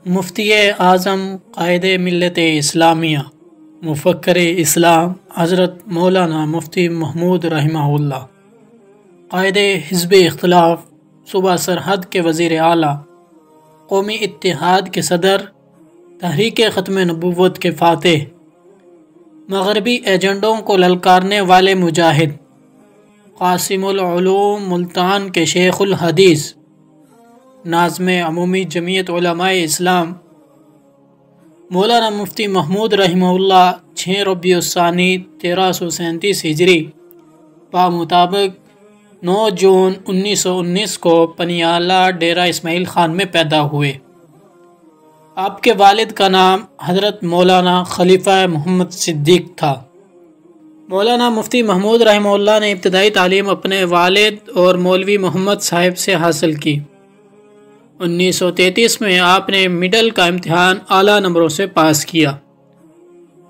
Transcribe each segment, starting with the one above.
مفتی اعظم قائد ملت اسلامیہ مفکر اسلام حضرت مولانا مفتی محمود رحمہ اللہ، قائد حزب اختلاف، صوبہ سرحد کے وزیر اعلیٰ، قومی اتحاد کے صدر، تحریک ختم نبوت کے فاتح، مغربی ایجنڈوں کو للکارنے والے مجاہد، قاسم العلوم ملتان کے شیخ الحدیث، ناظم عمومی جمعیت علماء اسلام مولانا مفتی محمود رحمہ اللہ 6 ربیع الثانی 1337 ہجری بمطابق 9 جون 1919 کو پنیالہ ڈیرہ اسماعیل خان میں پیدا ہوئے۔ آپ کے والد کا نام حضرت مولانا خلیفہ محمد صدیق تھا۔ مولانا مفتی محمود رحمہ اللہ نے ابتدائی تعلیم اپنے والد اور مولوی محمد صاحب سے حاصل کی۔ 1933 میں آپ نے مڈل کا امتحان اعلیٰ نمبروں سے پاس کیا۔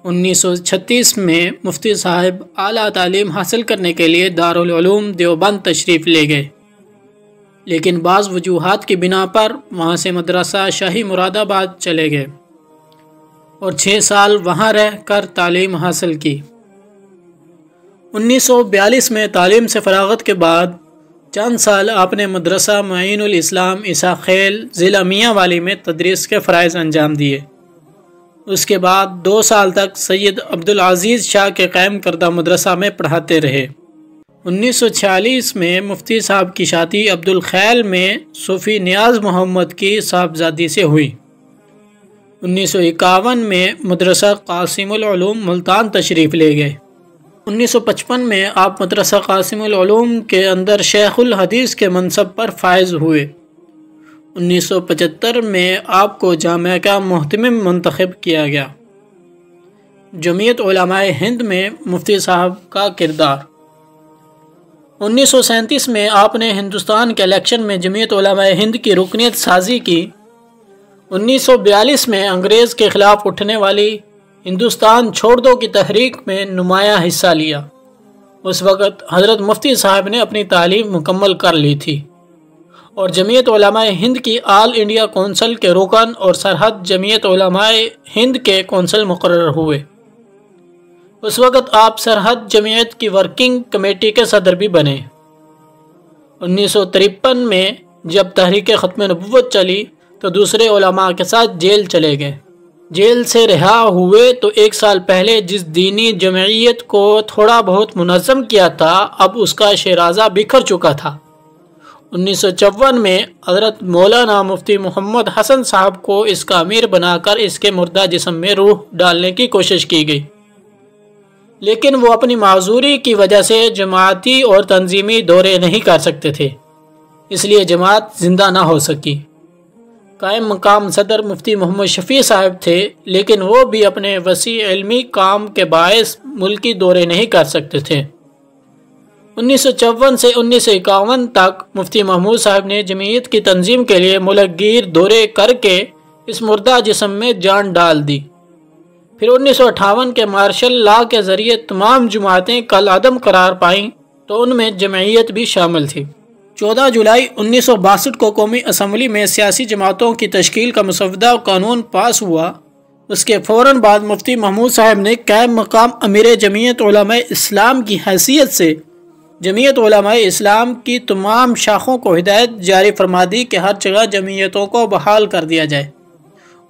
1936 میں مفتی صاحب اعلیٰ تعلیم حاصل کرنے کے لیے دارالعلوم دیوبند تشریف لے گئے، لیکن بعض وجوہات کی بنا پر وہاں سے مدرسہ شاہی مراد آباد چلے گئے اور 6 سال وہاں رہ کر تعلیم حاصل کی۔ 1942 میں تعلیم سے فراغت کے بعد چند سال آپ نے مدرسہ معین الاسلام عیسیٰ خیل ضلع میاں والی میں تدریس کے فرائض انجام دیے۔ اس کے بعد 2 سال تک سید عبدالعزیز شاہ کے قائم کردہ مدرسہ میں پڑھاتے رہے۔ 1946 میں مفتی صاحب کی شادی عبدالخیل میں صوفی نیاز محمد کی صاحبزادی سے ہوئی۔ 1951 میں مدرسہ قاسم العلوم ملتان تشریف لے گئے۔ 1955 میں آپ مدرسہ قاسم العلوم کے اندر شیخ الحدیث کے منصب پر فائز ہوئے۔ 1975 میں آپ کو جامعہ کا محتمم منتخب کیا گیا۔ جمعیت علماء ہند میں مفتی صاحب کا کردار۔ 1937 میں آپ نے ہندوستان کے الیکشن میں جمعیت علماء ہند کی رکنیت سازی کی۔ 1942 میں انگریز کے خلاف اٹھنے والی ہندوستان چھوڑ دو کی تحریک میں نمایاں حصہ لیا۔ اس وقت حضرت مفتی صاحب نے اپنی تعلیم مکمل کر لی تھی اور جمعیت علماء ہند کی آل انڈیا کونسل کے رکن اور سرحد جمعیت علماء ہند کے کونسل مقرر ہوئے۔ اس وقت آپ سرحد جمعیت کی ورکنگ کمیٹی کے صدر بھی بنے۔ 1953 میں جب تحریک ختم نبوت چلی تو دوسرے علماء کے ساتھ جیل چلے گئے۔ جیل سے رہا ہوئے تو 1 سال پہلے جس دینی جمعیت کو تھوڑا بہت منظم کیا تھا اب اس کا شیرازہ بکھر چکا تھا۔ 1954 میں حضرت مولانا مفتی محمد حسن صاحب کو اس کا امیر بنا کر اس کے مردہ جسم میں روح ڈالنے کی کوشش کی گئی، لیکن وہ اپنی معذوری کی وجہ سے جماعتی اور تنظیمی دورے نہیں کر سکتے تھے، اس لیے جماعت زندہ نہ ہو سکی۔ قائم مقام صدر مفتی محمد شفیع صاحب تھے، لیکن وہ بھی اپنے وسیع علمی کام کے باعث ملکی دورے نہیں کر سکتے تھے۔ 1954 سے 1951 تک مفتی محمود صاحب نے جمعیت کی تنظیم کے لیے ملک گیر دورے کر کے اس مردہ جسم میں جان ڈال دی۔ پھر 1958 کے مارشل لا کے ذریعے تمام جماعتیں کالعدم قرار پائیں تو ان میں جمعیت بھی شامل تھی۔ 14 جولائی 1962 کو قومی اسمبلی میں سیاسی جماعتوں کی تشکیل کا مسودہ قانون پاس ہوا۔ اس کے فوراً بعد مفتی محمود صاحب نے قائم مقام امیر جمعیت علماء اسلام کی حیثیت سے جمعیت علماء اسلام کی تمام شاخوں کو ہدایت جاری فرما دی کہ ہر جگہ جمعیتوں کو بحال کر دیا جائے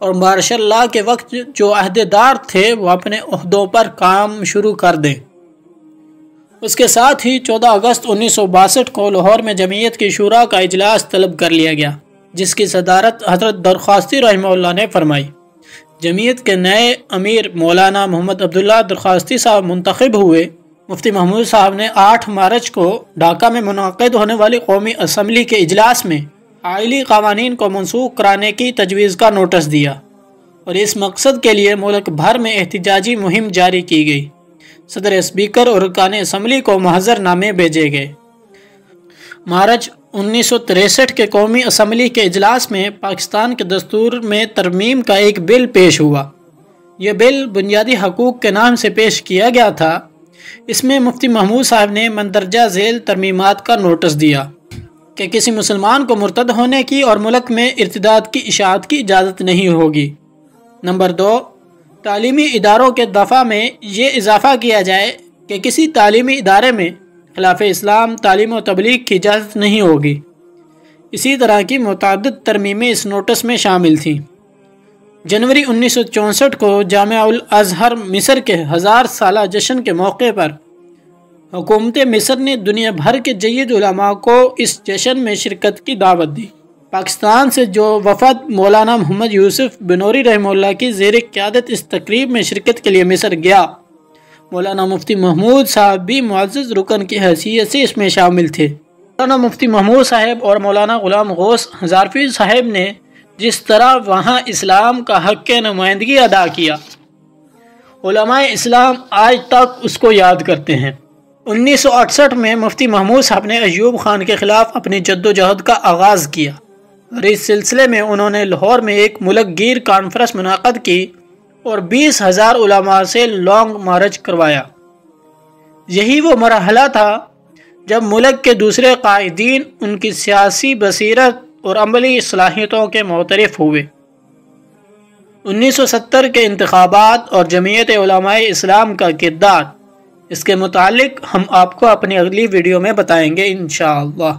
اور مارشل لا کے وقت جو عہدیدار تھے وہ اپنے عہدوں پر کام شروع کر دیں۔ اس کے ساتھ ہی 14 اگست 1962 کو لاہور میں جمعیت کی شورا کا اجلاس طلب کر لیا گیا، جس کی صدارت حضرت درخواستی رحمہ اللہ نے فرمائی۔ جمعیت کے نئے امیر مولانا محمد عبداللہ درخواستی صاحب منتخب ہوئے۔ مفتی محمود صاحب نے 8 مارچ کو ڈھاکہ میں منعقد ہونے والی قومی اسمبلی کے اجلاس میں آئلی قوانین کو منسوخ کرانے کی تجویز کا نوٹس دیا اور اس مقصد کے لیے ملک بھر میں احتجاجی مہم جاری کی گئی۔ صدر اسپیکر اور ارکان اسمبلی کو محضر نامے بھیجے گئے۔ مارچ 1963 کے قومی اسمبلی کے اجلاس میں پاکستان کے دستور میں ترمیم کا ایک بل پیش ہوا۔ یہ بل بنیادی حقوق کے نام سے پیش کیا گیا تھا۔ اس میں مفتی محمود صاحب نے مندرجہ ذیل ترمیمات کا نوٹس دیا کہ کسی مسلمان کو مرتد ہونے کی اور ملک میں ارتداد کی اشاعت کی اجازت نہیں ہوگی۔ نمبر 2، تعلیمی اداروں کے دفعہ میں یہ اضافہ کیا جائے کہ کسی تعلیمی ادارے میں خلاف اسلام تعلیم و تبلیغ کی اجازت نہیں ہوگی۔ اسی طرح کی متعدد ترمیمیں اس نوٹس میں شامل تھیں۔ جنوری 1964 کو جامعہ الازہر مصر کے 1000 سالہ جشن کے موقع پر حکومت مصر نے دنیا بھر کے جید علماء کو اس جشن میں شرکت کی دعوت دی۔ پاکستان سے جو وفد مولانا محمد یوسف بنوری رحمہ اللہ کی زیر قیادت اس تقریب میں شرکت کے لیے مصر گیا، مولانا مفتی محمود صاحب بھی معزز رکن کی حیثیت سے اس میں شامل تھے۔ مولانا مفتی محمود صاحب اور مولانا غلام غوث ہزارفی صاحب نے جس طرح وہاں اسلام کا حق نمائندگی ادا کیا، علماء اسلام آج تک اس کو یاد کرتے ہیں۔ 1968 میں مفتی محمود صاحب نے ایوب خان کے خلاف اپنی جد و جہد کا آغاز کیا اور اس سلسلے میں انہوں نے لاہور میں ایک ملک گیر کانفرنس منعقد کی اور 20,000 علماء سے لانگ مارچ کروایا۔ یہی وہ مرحلہ تھا جب ملک کے دوسرے قائدین ان کی سیاسی بصیرت اور عملی صلاحیتوں کے معترف ہوئے۔ 1970 کے انتخابات اور جمعیت علماء اسلام کا کردار، اس کے متعلق ہم آپ کو اپنی اگلی ویڈیو میں بتائیں گے انشاءاللہ۔